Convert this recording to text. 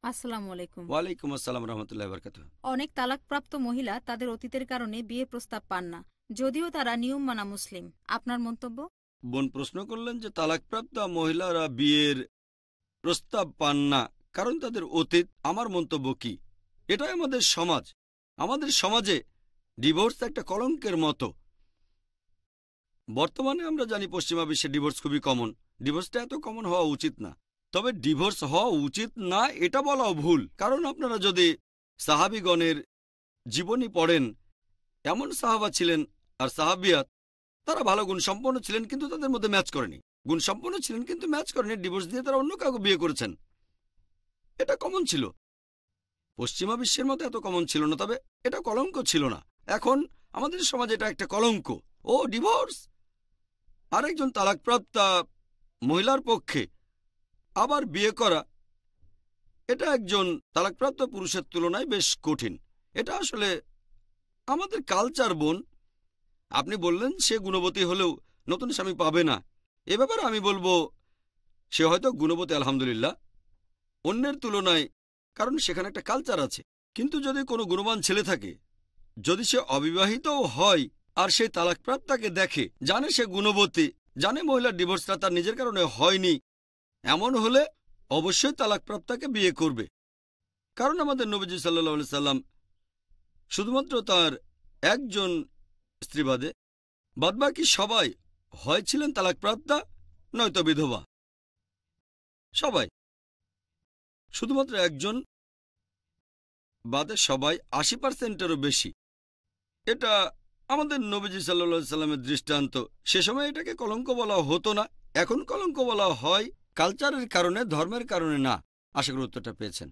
আসসালামু আলাইকুম। ওয়ালাইকুম আসসালাম রহমতুল্লাহ বরকাতুহ। অনেক তালাকপ্রাপ্ত মহিলা তাদের অতীতের কারণে বিয়ের প্রস্তাব পান না, যদিও তারা নিয়ম মানা মুসলিম। আপনার মন্তব্য? বোন প্রশ্ন করলেন যে তালাকপ্রাপ্ত মহিলারা বিয়ের প্রস্তাব পান না কারণ তাদের অতীত। আমার মন্তব্য কি, এটাই আমাদের সমাজ। আমাদের সমাজে ডিভোর্স একটা কলঙ্কের মতো। বর্তমানে আমরা জানি পশ্চিমা বিশ্বে ডিভোর্স খুবই কমন। ডিভোর্সটা এত কমন হওয়া উচিত না। তবে ডিভোর্স হওয়া উচিত না এটা বলাও ভুল, কারণ আপনারা যদি সাহাবীগণের জীবনী পড়েন, এমন সাহাবা ছিলেন আর সাহাবিয়াত, তারা ভালো গুণসম্পন্ন ছিলেন কিন্তু তাদের মধ্যে ম্যাচ করেনি। গুণসম্পন্ন ছিলেন কিন্তু ম্যাচ করেনি, ডিভোর্স দিয়ে তারা অন্য কাউকে বিয়ে করেছেন। এটা কমন ছিল। পশ্চিমা বিশ্বের মতো এত কমন ছিল না, তবে এটা কলঙ্ক ছিল না। এখন আমাদের সমাজে এটা একটা কলঙ্ক। ও ডিভোর্স, আরেকজন তালাকপ্রাপ্তা মহিলার পক্ষে আবার বিয়ে করা, এটা একজন তালাকপ্রাপ্ত পুরুষের তুলনায় বেশ কঠিন। এটা আসলে আমাদের কালচার বোন। আপনি বললেন সে গুণবতী হলেও নতুন স্বামী পাবে না। এ ব্যাপারে আমি বলবো সে হয়তো গুণবতী আলহামদুলিল্লাহ অন্যের তুলনায়, কারণ সেখানে একটা কালচার আছে। কিন্তু যদি কোনো গুণবান ছেলে থাকে, যদি সে অবিবাহিতও হয় আর সেই তালাকপ্রাপ্তাকে দেখে, জানে সে গুণবতী, জানে মহিলার ডিভোর্সটা তার নিজের কারণে হয়নি, এমন হলে অবশ্যই তালাকপ্রাপ্তাকে বিয়ে করবে। কারণ আমাদের নবীজি সাল্লাল্লাহু আলাইহি সাল্লাম শুধুমাত্র তার একজন স্ত্রী বাদে বাদবাকি সবাই হয় ছিলেন তালাকপ্রাপ্তা নয়তো বিধবা। সবাই, শুধুমাত্র একজন বাদে সবাই 80%-এরও বেশি। এটা আমাদের নবীজি সাল্লাল্লাহু আলাইহি সাল্লামের দৃষ্টান্ত। সে সময় এটাকে কলঙ্ক বলা হতো না, এখন কলঙ্ক বলা হয় কালচারের কারণে, ধর্মের কারণে না। আশা করি উত্তরটা পেয়েছেন।